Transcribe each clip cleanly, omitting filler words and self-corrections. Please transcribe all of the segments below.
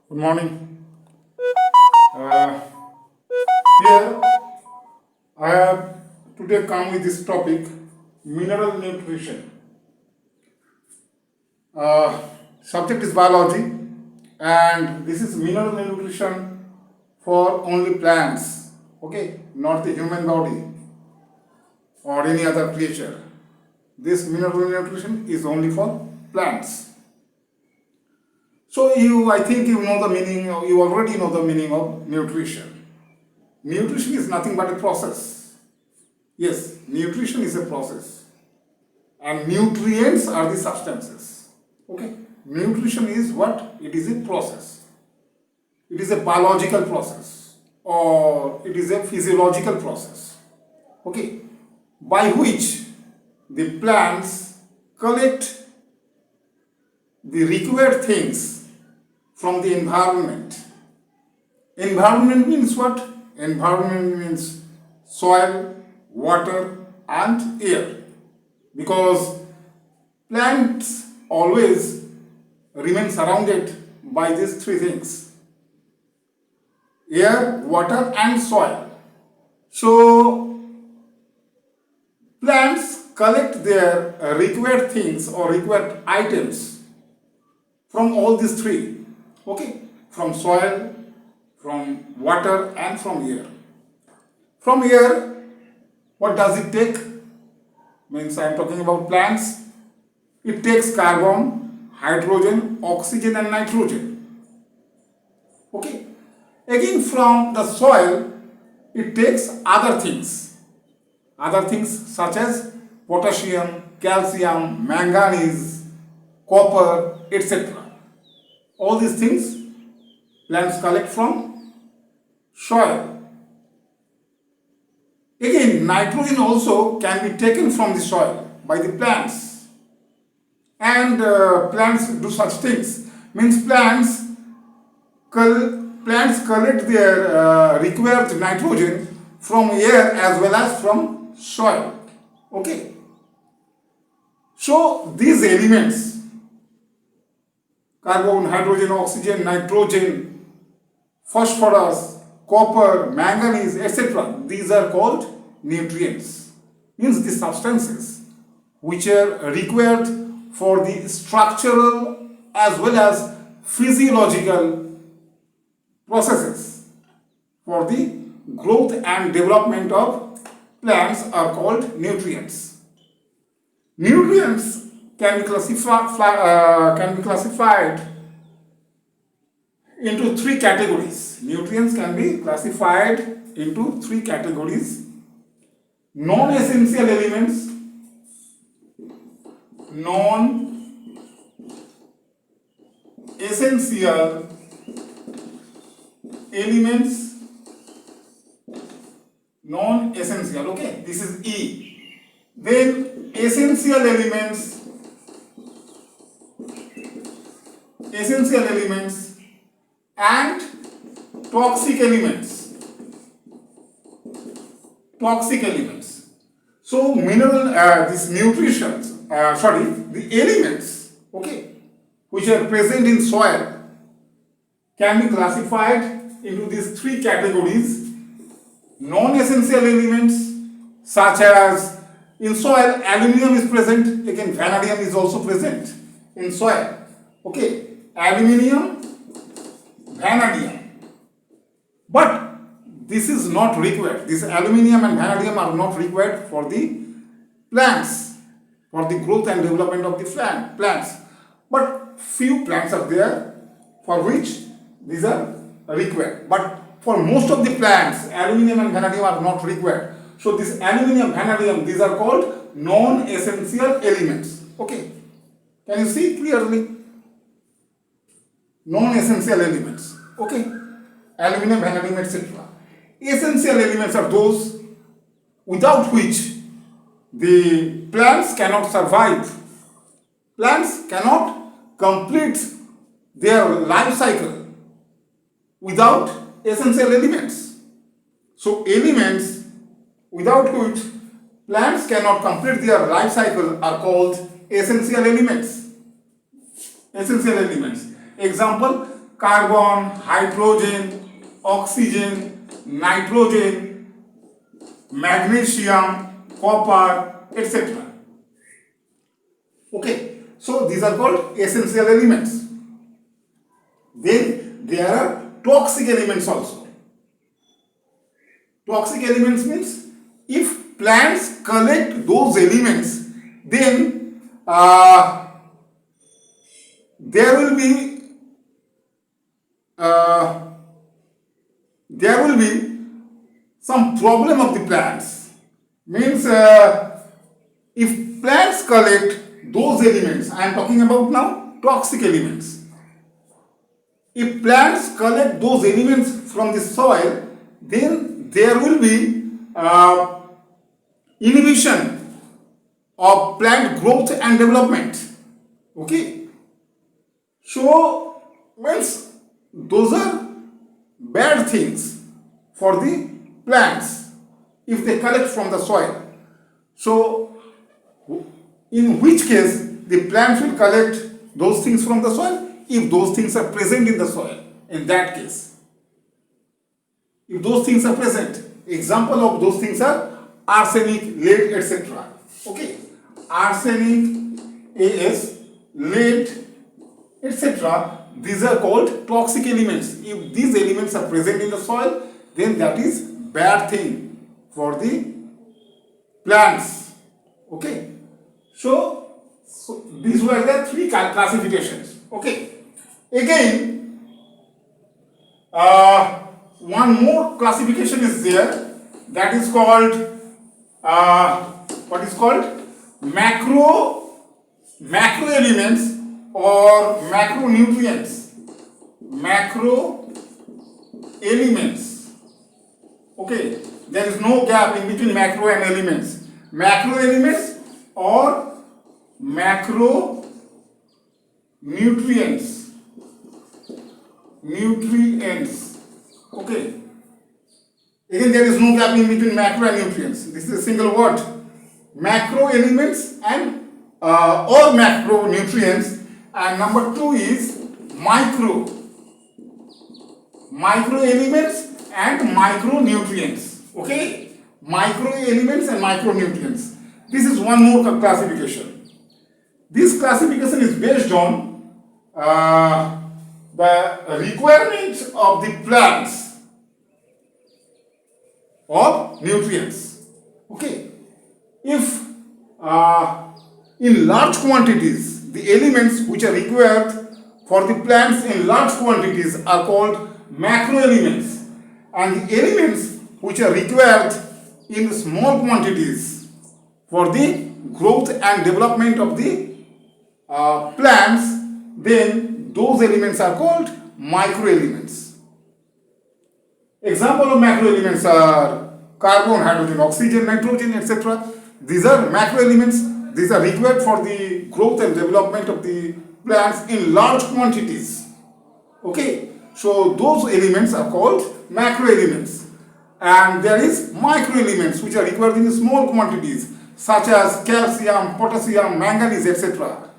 Good morning. Uh, Here I have today come with this topic, mineral nutrition. Subject is biology, and this is mineral nutrition for only plants. Okay, not the human body or any other creature. This mineral nutrition is only for plants. So I think you know the meaning. You already know the meaning of nutrition. Nutrition is nothing but a process. Yes, nutrition is a process, and nutrients are the substances. Okay, nutrition is what? It is a process. It is a biological process, or it is a physiological process. Okay, by which the plants collect the required things from the environment. Environment means what? Environment means soil, water, and air. Because plants always remain surrounded by these three things: air, water, and soil. So, plants collect their required things or required items from all these three. Okay, from soil, from water, and from air. From air, what does it take? Means I am talking about plants. It takes carbon, hydrogen, oxygen, and nitrogen. Okay. Again, from the soil, it takes other things. Other things such as potassium, calcium, manganese, copper, etc. All these things plants collect from soil. Again, nitrogen also can be taken from the soil by the plants. And plants do such things. Means plants collect their required nitrogen from air as well as from soil. Okay. So these elements, carbon, hydrogen, oxygen, nitrogen, phosphorus, copper, manganese, etc. These are called nutrients. Means the substances which are required for the structural as well as physiological processes for the growth and development of plants are called nutrients. Nutrients can be classified into three categories. Nutrients can be classified into three categories: non-essential elements, non-essential elements, non-essential. Okay, this is E. Then essential elements, and toxic elements. So these the elements, okay, which are present in soil can be classified into these three categories: non-essential elements, such as in soil aluminum is present. Again, vanadium is also present in soil. Okay, aluminum, vanadium. But this is not required. This aluminum and vanadium are not required for the plants, for the growth and development of the plants. But few plants are there for which these are required. But for most of the plants, aluminum and vanadium are not required. So this aluminum, vanadium, these are called non-essential elements. Okay, can you see clearly? Non-essential elements. Okay, aluminum, vanadium, etc. Essential elements are those without which the plants cannot survive. Plants cannot complete their life cycle without essential elements. So elements without which plants cannot complete their life cycle are called essential elements. Example, carbon, hydrogen, oxygen, nitrogen, magnesium, copper, etc. Okay, so these are called essential elements. Then there are toxic elements also. Toxic elements means if plants collect those elements, then there will be some problem of the plants. Means if plants collect those elements, I am talking about now toxic elements. If plants collect those elements from the soil, then there will be inhibition of plant growth and development. Okay. So, means those are bad things for the plants if they collect from the soil. So, in which case the plants will collect those things from the soil if those things are present in the soil. In that case, if those things are present, example of those things are arsenic, lead, etc. Okay, arsenic, AS, lead, etc. These are called toxic elements. If these elements are present in the soil, then that is bad thing for the plants. Okay, so these were the three classifications. Okay, again one more classification is there, that is called what is called macro elements or macronutrients. Macro elements. Okay, there is no gap in between macro and elements. Macro elements or macronutrients. Nutrients. Okay. Again, there is no gap in between macro and nutrients. This is a single word. Macro elements and or macronutrients. And number 2 is micro elements and micronutrients. Okay, micro elements and micronutrients. This is one more classification. This classification is based on the requirement of the plants of nutrients. Okay, if in large quantities, the elements which are required for the plants in large quantities are called macro elements, and the elements which are required in small quantities for the growth and development of the plants, then those elements are called micro elements. Example of macro elements are carbon, hydrogen, oxygen, nitrogen, etc. These are macro elements. These are required for the growth and development of the plants in large quantities. Okay, so those elements are called macro elements. And there is micro elements which are required in small quantities, such as calcium, potassium, manganese, etc.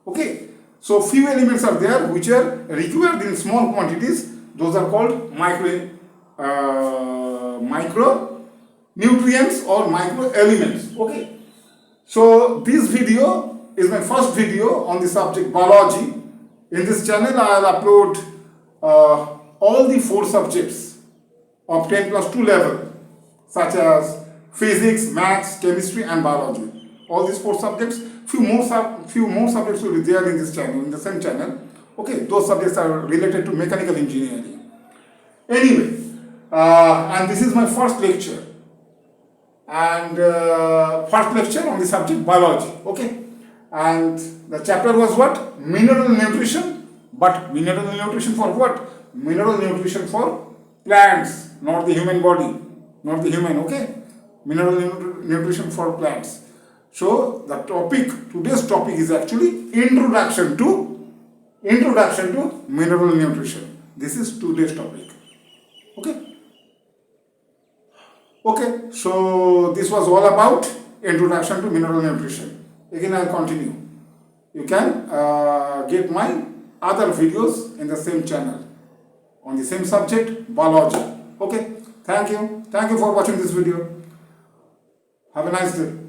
Okay, so few elements are there which are required in small quantities. Those are called micronutrients or micro elements. Okay, so this video is my first video on the subject biology. In this channel I will upload all the 4 subjects of 10+2 level, such as physics, maths, chemistry and biology. All these 4 subjects. Few more subjects will be there in this channel, in the same channel. Okay, those subjects are related to mechanical engineering. Anyway, and this is my first lecture, and first lecture on the subject biology. Okay, and the chapter was what? Mineral nutrition. But mineral nutrition for what? Mineral nutrition for plants, not the human body, not the human. Okay, mineral nutrition for plants. So the topic, today's topic is actually introduction to mineral nutrition. This is today's topic. Okay, so this was all about introduction to mineral nutrition. Again, I'll continue. You can get my other videos in the same channel. on the same subject, biology. Okay, thank you for watching this video. Have a nice day.